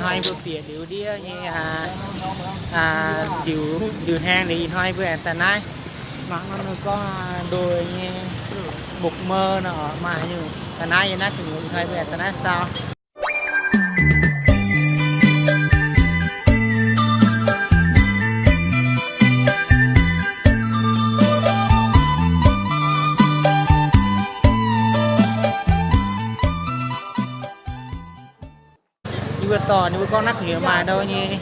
hai bữa phía điều đi như điều hang thì hai bữa tại nay mặc nó có đôi như bục mơ nó mà như tại nay nó cũng hai bữa tại nay sao vừa tỏ như con nắp nhiều mà đâu như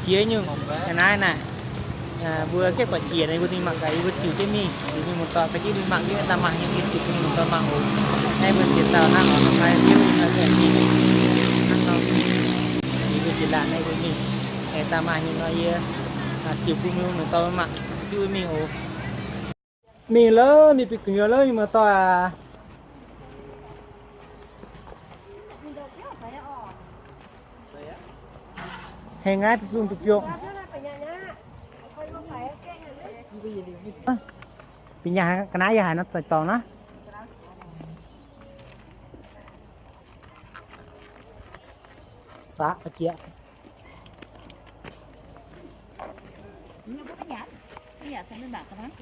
chia như cái này vừa kết quả chia này vừa đi mặc cái vừa chịu cái mi thì một tỏ cái chỉ đi mặc cái ta mặc những cái chịu cái một tỏ mặc ổ hay vừa chia tàu năng ở hai điêu là cái gì năng nó thì vừa chia lại này với mình để ta mặc những nó chịu cũng như một tỏ mặc chịu mi ổ mi lớn mi bị nhiều lớn nhưng mà tỏ hình ai cũng chụp dụng vì nhà cái nái dài nó toàn nó phá ở kia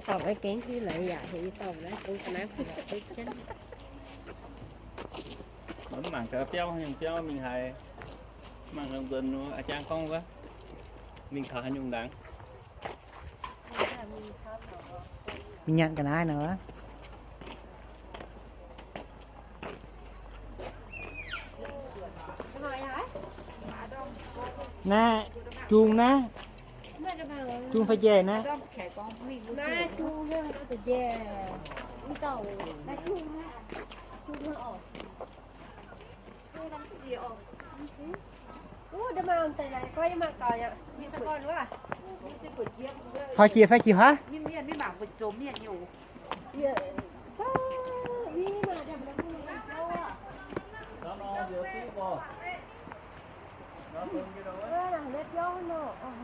tàu cái kén kia lại dạ thì tàu đấy cũng cái nát chân nó mảng cà phê hay cho mình hay mảng đồng dân ở trang không quá mình thở nhung đáng mình nhận cái nái nữa nè chuông nè chuông phải về nè nè chuông nó từ về đi tàu nè chuông nó ở làm cái gì ở đâm mà tay này coi mà còi ạ mi sao coi nữa à phải chia hả miên miên mới bảo vật trốn miên nhiều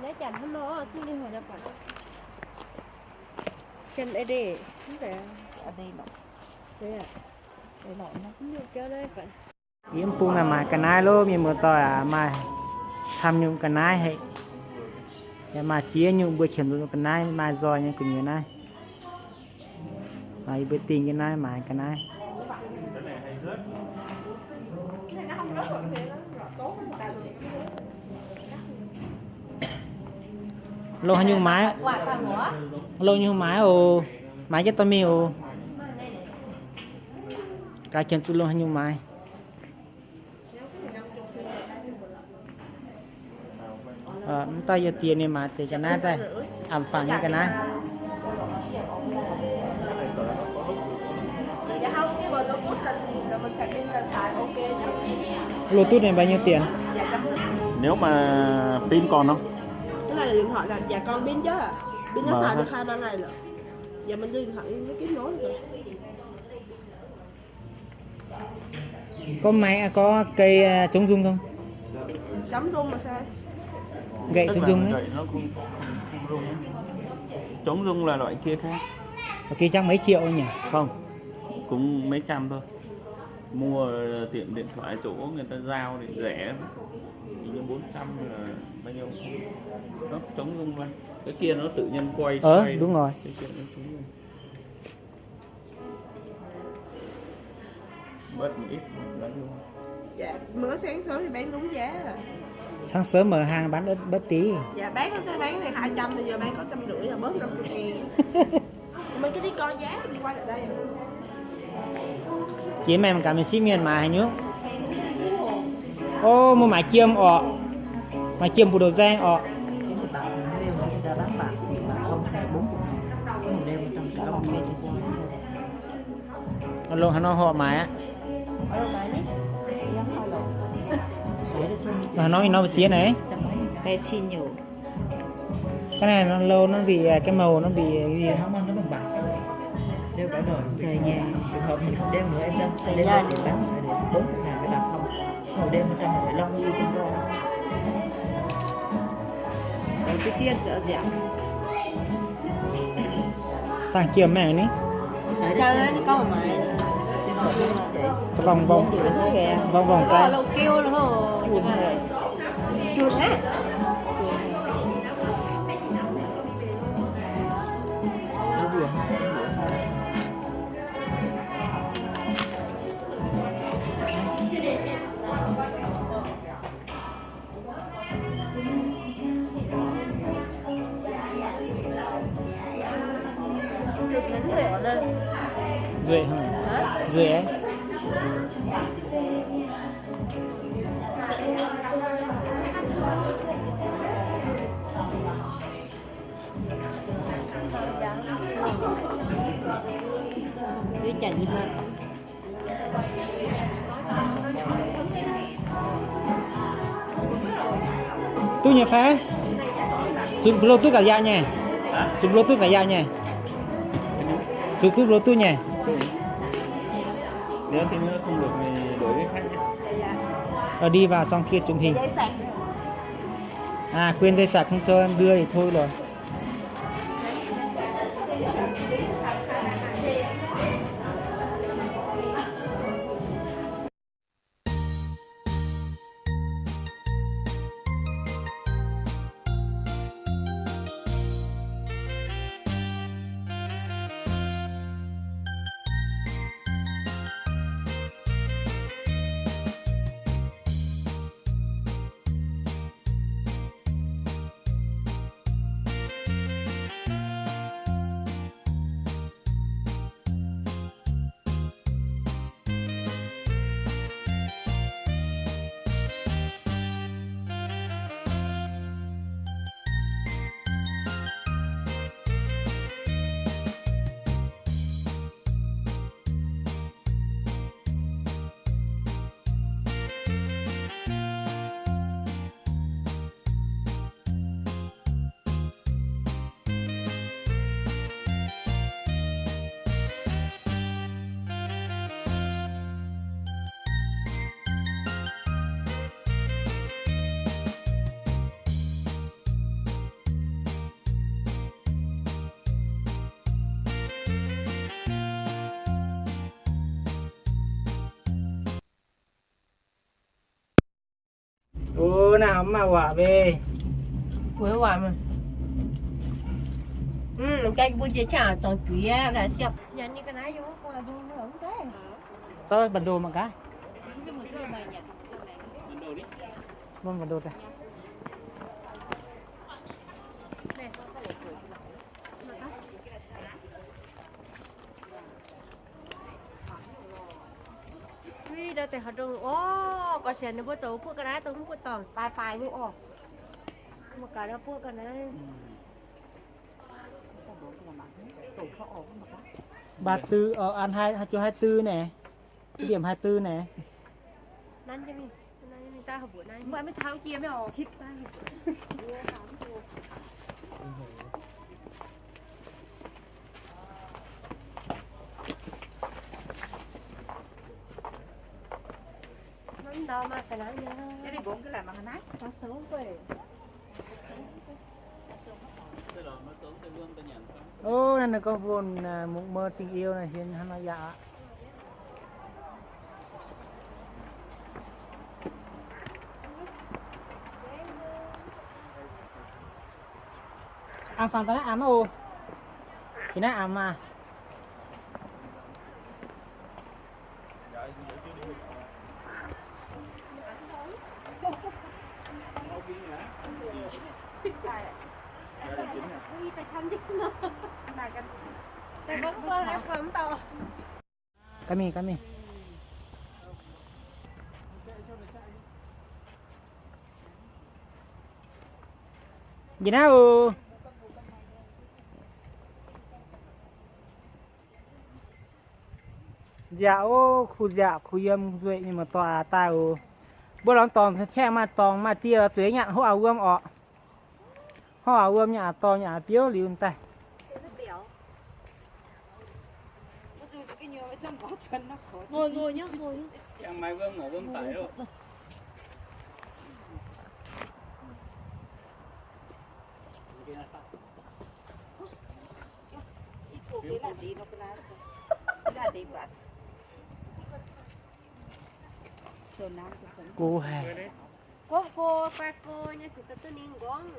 nãy chảnh nó chứ đi hồi nào phải chân ấy đi ở đây nó thế à để nó cũng được cho đây phải yếm pung là mà cái nái lô mình mở tỏi mà tham nhung cái nái hay mà chia nhung bữa chiều luôn cái nái mà rồi như kiểu như này mà bữa tiền cái nái mà cái nái lô hay nhung máy lô nhung máy ồ máy cho tôi mi ồ cái chân tôi lô hay nhung máy ta giờ tiền này mà thì cái này đây ẩm phẳng như cái này Bluetooth này bao nhiêu tiền nếu mà pin còn không cái này là điện thoại là dạ con pin chứ pin nó xài được 2-3 ngày rồi giờ mình đi điện thoại nó kết nối rồi có máy có cây chống rung không cắm rung mà sao gậy chống rung ấy nó không rung chống rung là loại kia khác kia chắc mấy triệu nhỉ không cũng mấy trăm thôi mua tiệm điện thoại chỗ người ta giao thì rẻ như 400 là bao nhiêu nó chống rung luôn cái kia nó tự nhiên quay đúng rồi cái kia nó chống rung bớt một ít là luôn dạ mới sáng sớm thì bán đúng giá rồi sáng sớm mở hàng bán bớt tí dạ bán tới bán này 200 bây giờ bán có 150 là bớt 50.000 mình cứ đi coi giá đi quay lại đây chị mẹ cả mình xí miền mà hay nhớ ô mua mái chiêm ọ mái chiêm của đồ giang ọ còn luôn hắn họ mái á và nó xía này bé chi nhiều cái này nó lâu nó bị cái màu nó bị cái gì không ăn nó bằng bạc đeo cả đời trời nhà trường hợp mình không đeo nữa em đâu đeo ra để bán lại để 40.000 phải làm không hồi đeo 100 là sẽ long như không rồi cái tiền sợ giảm thằng kia mẹ này chơi nó có một mày vòng vòng vòng vòng tay lâu kêu nữa chuột á. Nó vừa Chuột ngắn rẻ lên. Duệ không? Hả? Duệ ấy. Đi chạy đi mà. Tôi nhà phá. Dùng Bluetooth cả dạo nha. Dùng Bluetooth cả dạo nha. Dùng Bluetooth nha. Nếu thì nó không được thì đổi cái khác nhé. Rồi đi vào trong kia chụp hình. Dây sạc. À quên dây sạc không cho em đưa thì thôi rồi. Ô nào mà quả về. Quế hoài mà. Cái bún chả chả toàn quý là xẹp. Nhận như cái này vô qua vô nó không thế. Thôi bản đồ một cái. Vâng bản đồ đây. Vì đây thì họ đâu có xe nó bữa tối phước cái này tôi không có toàn bài vô một cái đó phước cái này. Ba tư ăn hai cho 24 nè. Cái điểm 24 nè. Năn cho mình ta học bữa nay mới tháo chia mới chip ta. Đâu mà cái này nha. Cái này 4 cái làm bằng nát. Có xấu về. Ô này có vườn mộng mơ tình yêu này hiện hắn nói dạ. Am phản ta ám ô. Thì nó ám mà. Kami. Gì nào? Dạo khu yếm duệ nhưng mà tòa tao bữa đó toàn xe mà toàn mà tia tuế nhạn họ ươm ọ. Họ ươm nhà to nhà tiếu liun tay. Ngồi nhá, ngồi nhá. Chẳng mai vương ngủ vương tải rồi. Cô hè. cô qua cô nha sự tự nhiên con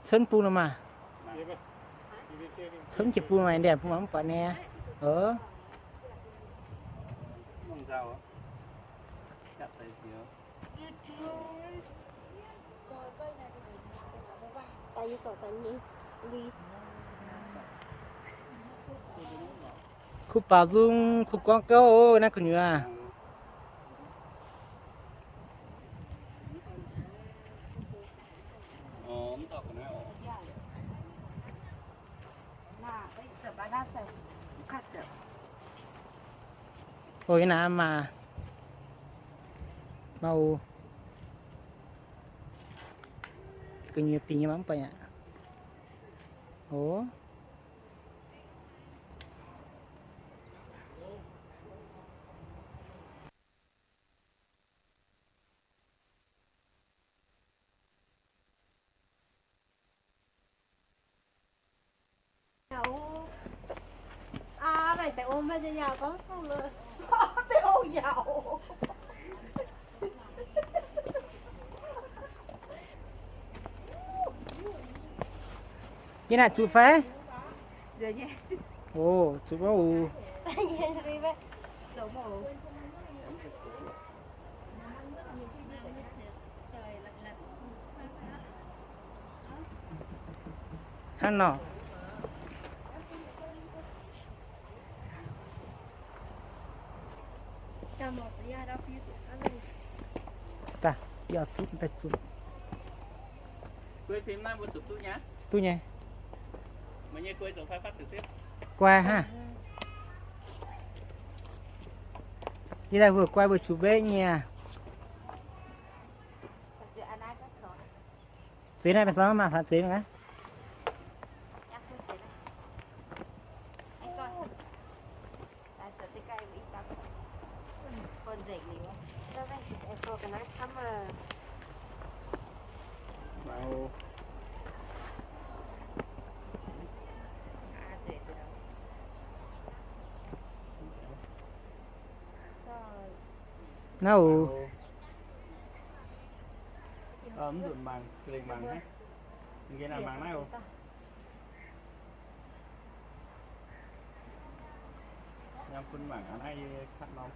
sân pu mà sân chỉ pu mày đẹp không lắm quả nè Mong rau á. Chặt tay xíu. tại vì chỗ tại nhỉ đi khu bảo dung khu quang câu nè còn nhiều à Ổn tao còn nói ổn. Là đấy giờ bà đã sẽ cắt được. ôi nè mà mau còn nhiều tiền lắm phải ạ ủa mày phải ôm bây giờ nhà có không rồi Tôi ôm dầu. cái này chú phé Giờ nhé. ồ chú có ù Dấu màu. hắn nọ ta giờ chút ta chút Quay phim mai một chụp tôi nhá. tôi nhé Mà nhé quay tổng phát trực tiếp. qua ha đi ra vừa qua vừa chụp bê nha thế này là sao mà thật thế nữa con dậy nhiều đó đây em cô cái nói thăm Bảo đâu ấm rồi bằng liền bằng hết. Cái nào bằng này không? Em phân bằng ở đây cắt đâu.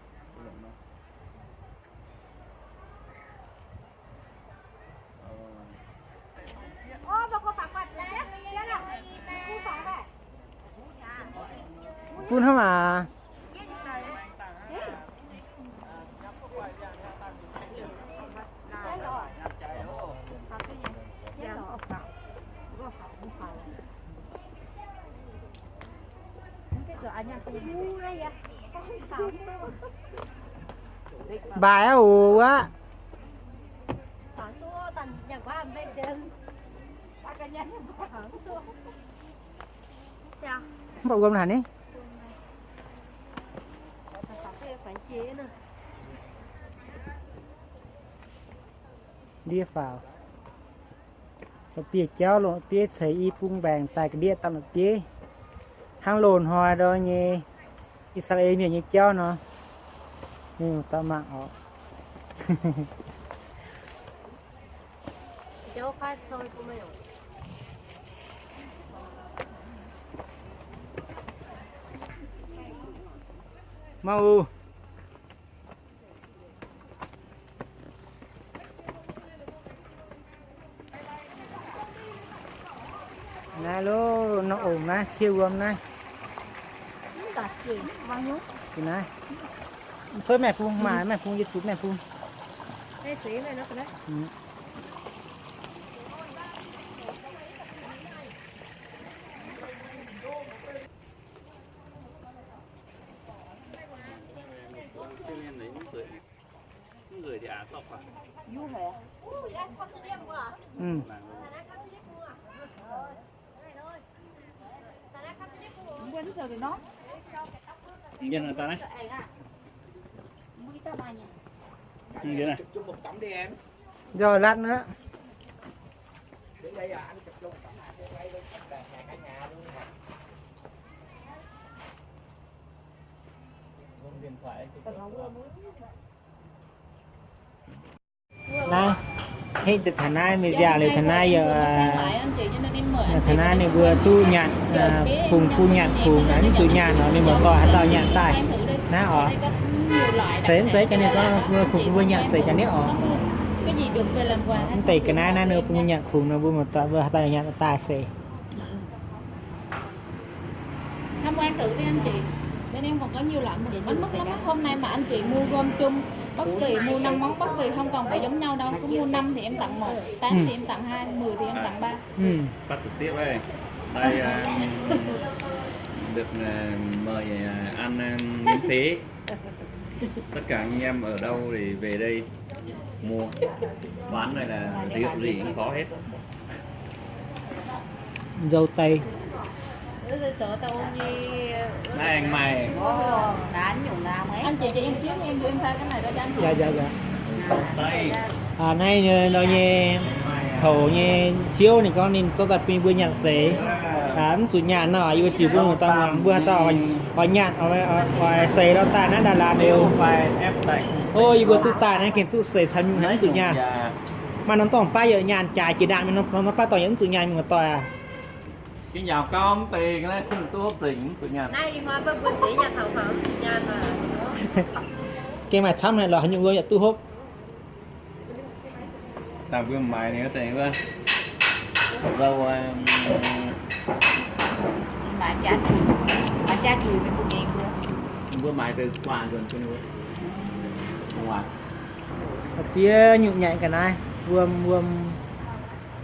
ô mà cô phạt quạt đấy thế nào cô phạt này phun không à bài ù á phản tua tần nhà quá em bên trên ba cái nhánh phản tua sao bộ gồm hẳn đi phải chế nè đi vào rồi bia chéo luôn bia thấy y pung bàng tại cái đĩa tao là bia hang lồn hoa đó nhé Israel như chéo nó nhưng tao mạng họ cháu phát xôi của mày mau này lô nó ổn này siêu gom này đặt chuyện bao nhiêu thì này sớm mẹ phun mà mẹ phun giết chút mẹ phun đây xí này nó cái đấy người thì à tóc à. Du hả? ừ Quên giờ thì nó. Nhân là ta đấy. Mũi ta bà nhỉ? Như này. Chụp một tấm đi em. rồi lát nữa Để đây là anh chụp luôn tấm này để quay lên tất cả nhà cả nhà luôn. điện thoại này hết từ thằng này mình già liền thằng này giờ anh chị cho nên em mời anh thằng này này vừa tu nhặt cùng tu nhặt cùng đánh tu nhặt nó nên một tòa tao nhặt tài ná ở thế cho nên có cùng vừa nhặt xây cho nên ở cái gì được về làm quà hết. tỷ cái này nữa vừa nhặt cùng nó vừa một tòa vừa tao nhặt tài xây Tham quan thử đi anh chị. Bên em còn có nhiều loại bánh mứt lắm. Hôm nay mà anh chị mua gom chung bất kỳ mua 5 món bất kỳ không cần phải giống nhau đâu. Cứ mua 5 thì em tặng 1, 8 thì em tặng 2, 10 thì em tặng 3. phát trực tiếp đây. Đây được mời ăn miễn phí. Tất cả anh em ở đâu thì về đây mua. Quán này là việc gì cũng có hết. dâu tây Này anh mày. Anh chị cho em xíu em đưa em pha cái này ra cho anh chị. dạ Đây. nay nó như thổ như chiếu này con nên có tập pin vừa nhặt xế chủ nhà nó ở chỉ vừa một tao vừa tao ở nhặt ở xế đó ta nó Đà Lạt đều Phải ép tay. ôi vừa tu tài này kiện tu xế thành những chủ nhà mà nó tổng phải ở nhà trải chỉ đạn nó phải tỏ những chủ nhà mình tòa Cái nhà con tiền cái này không tu hấp dính chủ nhà. Này mà bên quân tỷ nhà thầu thầu nhà mà cái mà chăm này là những người tu hút Làm cái mày này có tiền quá. Rau Bà cha chùi mình cũng nghiền luôn. bữa mày từ quà gần cho nữa. Ngoài. chia nhụn nhạy cái này vừa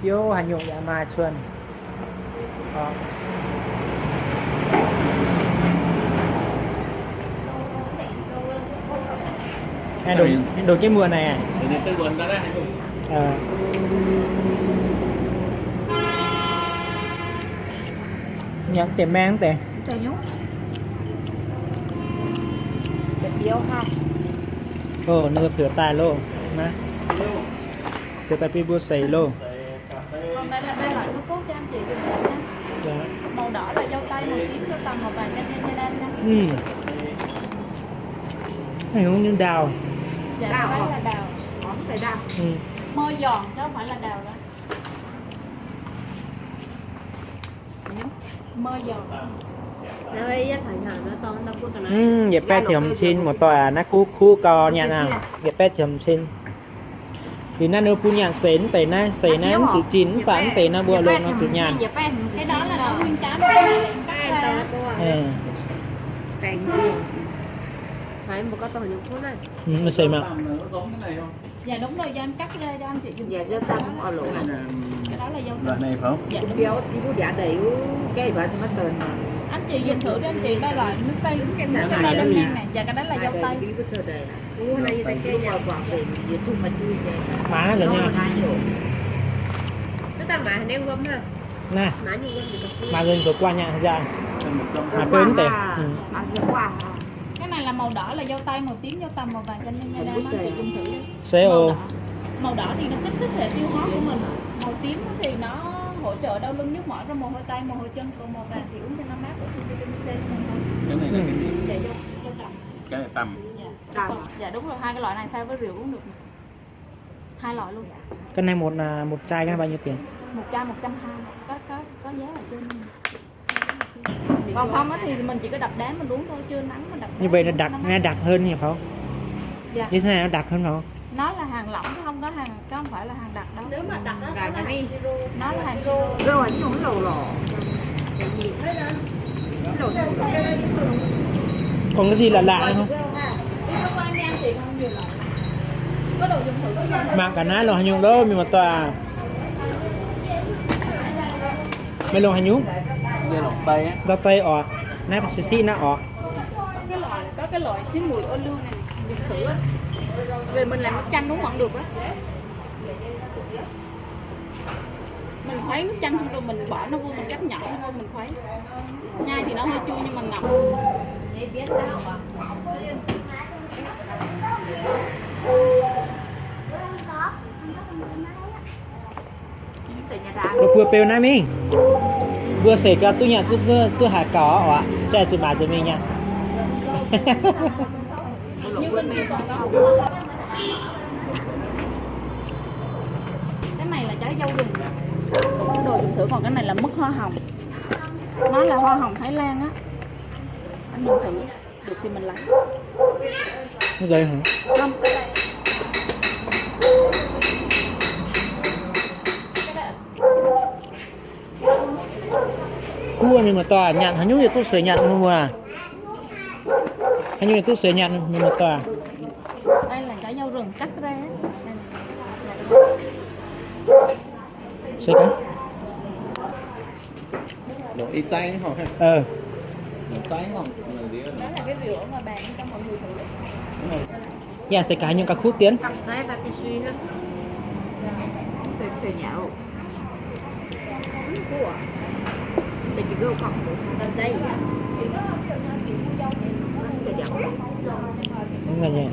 vô hành nhụn dạ mà chuồn đồ cái mùa này à Để nên tư vấn ra đây. nhận tiền mang tiền Trời nhú. Biếu ha. nó thừa tài luôn nè thừa tài pi bua sấy luôn Còn đây là 3 loại nước cốt cho anh chị dùng nha. Màu đỏ là dâu tây, màu tím dâu tằm, màu vàng chanh đan nha. này cũng như đào Dạ, đào là đào. Không phải đau. Môi giòn chứ không phải là đào đó. Mơ giòn. đây thằng hàng nó to tao quân cái này dẹp pe thì hầm chín một tòa nó khu co nhà nào dẹp pe thì hầm chín vì nó nấu pu nhàn xén tề na xé na sự chín phản tề na bùa luôn nó chủ nhà Cái đó là nó nguyên trái mà cái này là em cắt ra. càng phải một cái to những phút này nó xé mà Giống cái này không? Dạ đúng rồi, do anh cắt ra cho anh chị dùng. Dạ cho tao không ở lỗ. Cái đó là dâu Loại này phải không? Dạ đúng. Béo thì bố giả đầy cái bà thì mất tên mà. Anh chị dùng thử đi anh chị, 3 loại nước tây, nước tây lên ngang này. Dạ cái đó là dâu tây. Bí bố chờ đầy. Ủa đây tay cái nhà quảng về thì chung mà chui về. má rồi nha chúng ta mà nên gom ha nè mà như gom thì có mà gần tổ qua nhà ra mà Mà quên tề Ăn nhiều quá. Cái này là màu đỏ là dâu tây, màu tím dâu tằm, màu vàng chanh nha đan, anh chị dùng thử đi. CO Màu đỏ thì nó kích thích hệ tiêu hóa của mình. Màu tím thì nó hỗ trợ đau lưng nhức mỏi, rồi mồ hôi tay, mồ hôi chân, còn màu vàng thì uống cho nó mát, bổ sung vitamin C cho mình. Cái này là cái gì? Dạ dâu tằm. Cái này tầm. Dạ. Dạ đúng rồi, 2 cái loại này pha với rượu uống được. 2 loại luôn. cái này một chai cái này bao nhiêu tiền Một chai 120, có giá ở trên. Còn không á thì mình chỉ có đập đá mình uống thôi, chưa nắng mà đập. như vậy là đặc hơn nhỉ phải không Dạ. như thế này nó đặc hơn phải không Nó là hàng lỏng chứ không có hàng, chứ không phải là hàng đặc đâu. Nếu mà đặt nó Gà cái đi Nó là hàng siro. rồi anh nhúng lầu lò. cái gì còn cái gì là lạ không Biết không anh em chị không nhiều loại. Có đồ dùng thử không? mà cả nái là hành nhung đó mình mà tòa mấy lô hành nhung Đây là tây á. rau tây ọ nái bác sĩ nó ọ Có cái loại xí mùi ô liu này dùng thử á. Về mình làm nước chanh uống vẫn được á. Mình khuấy nước chanh xong rồi mình bỏ nó vô mình cắt nhỏ nó vô mình khuấy. Nhai thì nó hơi chua nhưng mà ngậm. để biết tao à Từ nhà đá. nó vừa bèo nái mình vừa xảy ra tôi nhà tôi hạ có ọ chạy tôi bà tôi mình nha bên mình còn có hồng. Cái này là trái dâu rừng. Cái đồ dùng thử, còn cái này là mứt hoa hồng. Nó là hoa hồng Thái Lan á. Anh nhìn thử, được thì mình lấy. Cái đây hả? Không, cái này. Khu nhưng mà tòa nhận hả, nhúc như tôi sửa nhận không à? Hay như là tôi sửa nhận nhưng mà tòa. Đây là trái dâu rừng cắt ra. Sửa cái? Đồ y chay không? Đồ chay không? Đó là cái rượu mà bàn cho mọi người thử đấy. Dạ sửa cái nhưng cả khu tiến. Cầm giấy và cái suy hết. Về nhạo. Của. Để chỉ gâu cọc Cầm giấy. Đúng là nhỉ.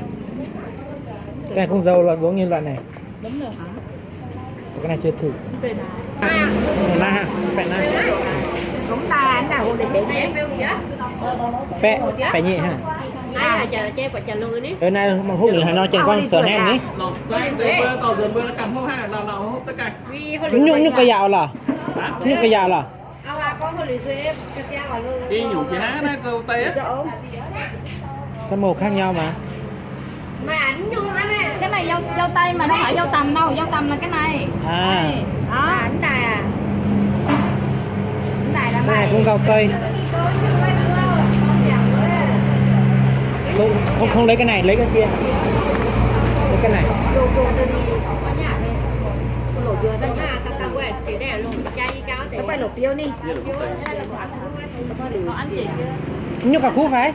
Cái này không dâu loại giống như loại này. Đúng rồi. Cái này chưa thử. Tên Na ha, bẹ na. chúng ta anh nào để Em phải không chứ? Bẹ nhẹ ha. Ai là chờ chế quả chờ luôn rồi đi. Ở này mà hút được nó chẳng con sờ nem đấy. Còn rồi bữa cầm không ha, là hút tất cả. Nhúc cái dạo là. Nhúc cái dạo là. Con hồi lý em cái xe vào luôn. Đi nhủ chị há nó câu tay á. Sao màu khác nhau mà. Mà ảnh nhung lắm em. cái này dâu tây mà không phải dâu tằm đâu, dâu tằm là cái này. À. Đây, đó. anh này à. Anh này là Cái này mày. cũng rau tây. Không lấy cái này, lấy cái kia. Lấy cái này. Đồ đồ đi có nhà đây. Đồ dừa ra nhà ta ta quẹt chỉ để luôn chay cáo để. Quay lột tiêu đi. Có anh chị kia. Nhúc cả khu phải.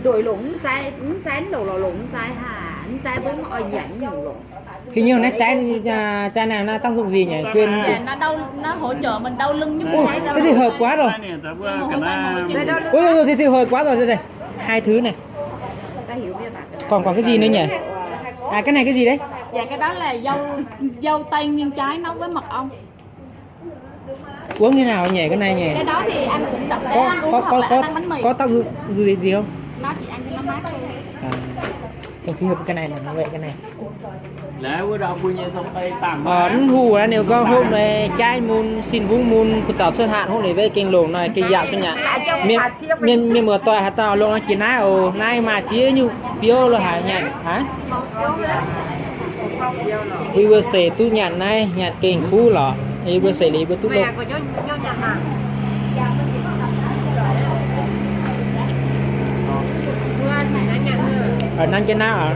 Đổi lủng trái đổ lò lủng trái hả. Anh trái bún oi dẫn nhiều lủng. Hình như nó trái nào nó tác dụng gì nhỉ? Quên. Nó hỗ trợ mình đau lưng Ui, nhưng mà thế thì hợp quá rồi. Ui, thì hợp quá rồi đây. Hai thứ này. Ta hiểu biết bạn. Còn cái gì nữa nhỉ? À cái này cái gì đấy? dạ cái đó là dâu tây nguyên trái nấu với mật ong. Uống như nào nhỉ cái này nhỉ? Cái đó thì anh cũng tập để ăn uống hoặc là ăn bánh mì. Có tác dụng gì không? Nó chỉ ăn cho nó mát thôi. À, không thích hợp cái này mà vậy cái này. Lẽ bữa đầu quy nhiên xong tay tạm. Hù á nếu có hôm này trái môn xin vung môn của tàu xuân hạn hôm nay về kinh lồng này kinh dạo xuân nhạn. Miền mưa tỏi hạt tàu luôn chỉ nái ồ nái mà chia như piêu là hải nhạn hả? We will say tu nhạn này nhạn kinh khu lọ. We will say lý bữa tu lộc. Mẹ của nhô nhà mà. Mưa phải nó nhặt nữa. Ở năng trên nào ở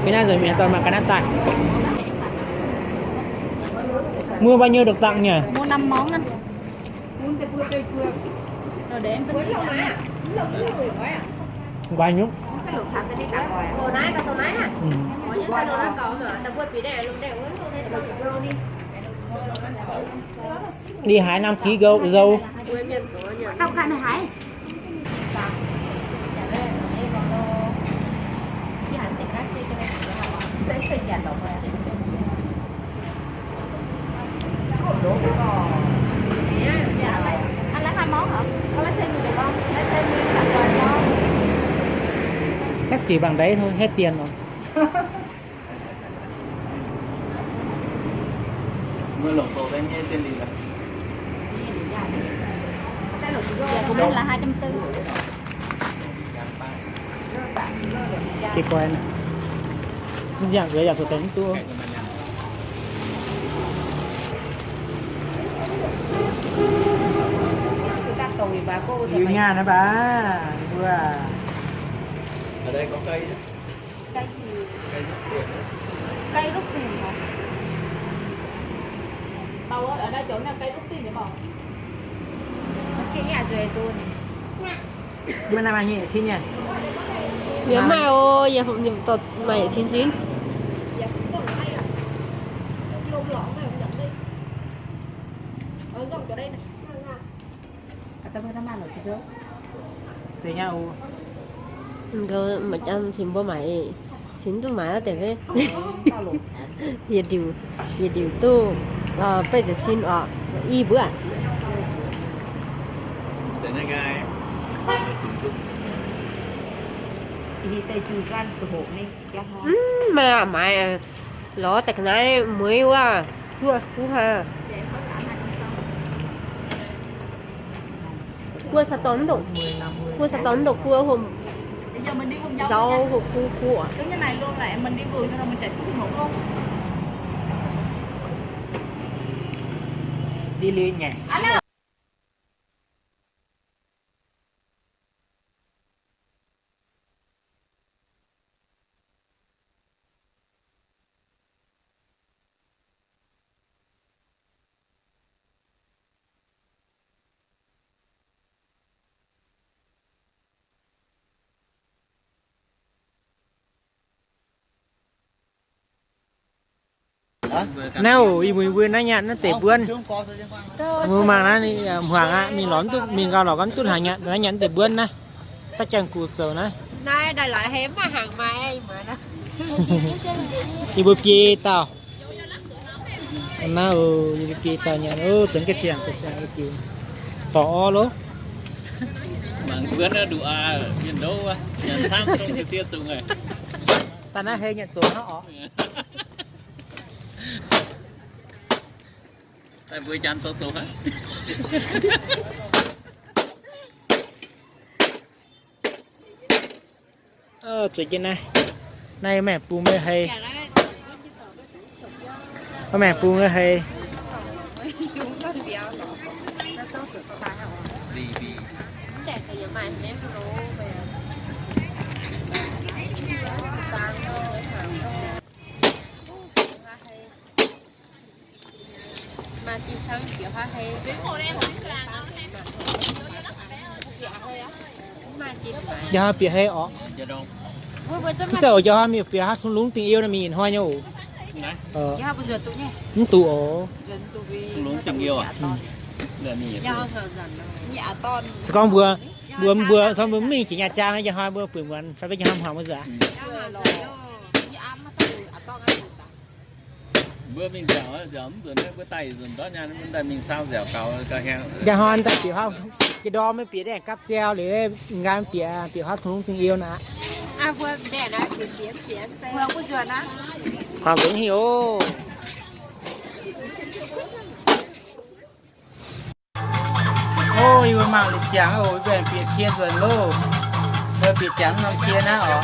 cái nào rồi mình toàn mặc cái nát tay. Mua bao nhiêu được tặng nhỉ? Mua 5 món anh. Rồi để em tính. Bao nhiêu? Tổ nái ta tổ nái hả? Có những cái đồ nó còn nữa, ta vượt bị đẻ luôn đẻ uống luôn đây được luôn đi. Đi hái 5 kg dâu. Tao khai này hái. Anh lấy 2 món hả? Có lấy thêm gì được không? Lấy thêm nguyên cả quà cho. Chắc chỉ bằng đấy thôi, hết tiền rồi. Mưa lồng tổ em nghe tên gì vậy? Dạ của mình là 240. Cái quay này. Dạng dưới dạng của tính tua. Như nhà này bà. Wow. Ở đây có cây đó. Cây gì? Cây rút tiền hả? Bầu ơi, ở đây chỗ nào cây rút tiền để bầu? Chị nhà rồi tôi. Bên này bà nhỉ, xin nhỉ? Nhớ mai ơi, giờ phụng nhiệm tột mày 99. Ở đây này. Tao mới làm được chứ. Xế nhau. Cái mà ăn chim bố mày chín tôi买了对呗。也丢都背着亲啊，一不按。 Để này gai. thì tây chui gan từ hộ này gan hoa mà mày lỡ tạch này mới quá cua ha cua sa tón đổ 10 50 cua sa tón đổ cua hôm Bây giờ mình đi vườn dâu rau nha. hộp cua Cứ như này luôn là mình đi vườn rồi mình chạy xuống vườn ngủ luôn. đi lên nhà Anh ơi. nào ý mùi vườn nó nhạt nó tệ vườn mùa mà nó đi hoàng á mình lón chút mình gào lỏ con chút hàng nhạt nó nhạt tệ vườn nè ta chẳng cụt rồi nè này đây lại hém mà hàng mày mà đó đi bơi kia tao nào đi bơi kia tao nhạt tưởng cái chuyện tỏ luôn Mang vườn nó đủ nhìn đâu nhận sang xong cái xe chung này. ta nói hay nhận số nó ó Tại vui chán số số hả? chuyện kia này mẹ pu mê hay mẹ pu mê hay Đi đi. để thì mày ném lố về sang thôi hàng mà chim sáng kiểu hoa hay mà chim giờ bịa hay ó Giờ đâu? vui vui cho bây giờ giờ mi bịa hát xuống lúng tình yêu là mi nhìn hoa nhau Này, giá bây giờ tụi nhé không tụ ó dân tụi vì lúng tình yêu à? Để mình nhìn. nhà ton con vừa xong vừa mi chỉ nhà cha hay giờ hoa vừa bữa vườn phải bây giờ ham bây giờ Bữa mình dẻo giấm rồi nó bữa tay rồi đó nha, bữa tay mình sao dẻo cào cả heo. giờ hoa ta bịa hoa cái đo mới bịa để cắp treo để ngang bịa hát xuống tình yêu nè à vừa để nó biến vừa bây giờ nè Hoàng Vĩnh Hiếu ôi mà mạng lịch trắng rồi về bịa chia rồi lô về bịa trắng nó chia na ó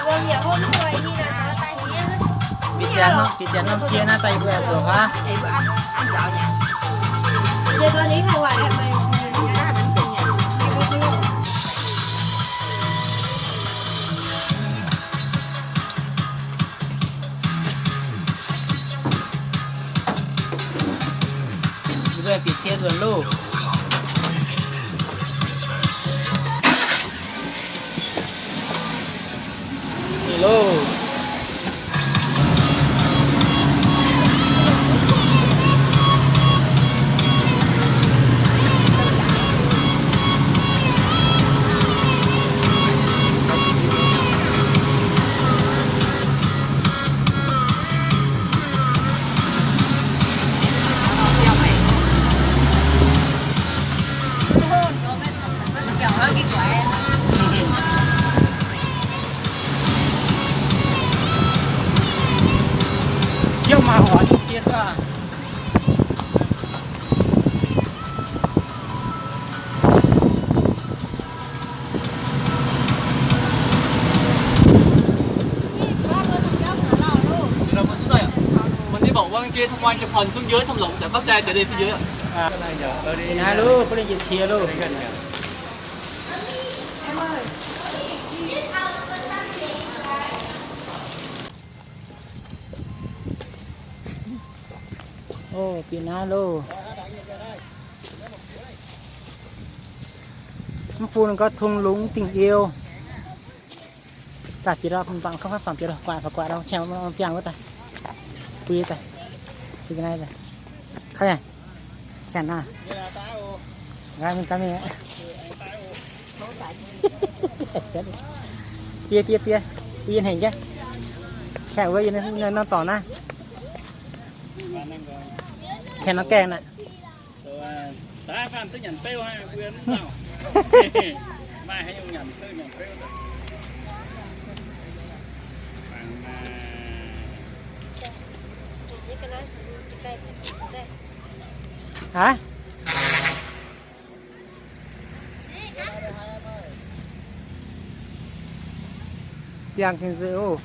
vừa nhiều hôm rồi đi là nó tay nhé bịa trắng nó chia na tay về rồi ha thì bữa ăn dạo nhà giờ con đi hai quả em mày ra bánh tiền nhỉ về bịa chia rồi lô hello siêu mà hóa đi chiên ra Mình đi bộ qua bên kia tham quan chụp hình xuống dưới thăm lũng sẽ bắt xe chạy đi phía dưới ạ. hai luôn có lên chia luôn ô pin alo nó phun có thung lũng tình yêu ta chỉ ra không bằng không phát phẩm chỉ là quạ đâu chèo nó chèo quá ta quy ta chỉ cái này rồi khai này chèn à gai mình cắm này pia hình chứ kẹo với nó tỏ na kẹo nó kèn này Tá phan tới nhận tiêu ha, quyền nào. Mai hay nhận tới nhận tiêu. hả tiền thì rượu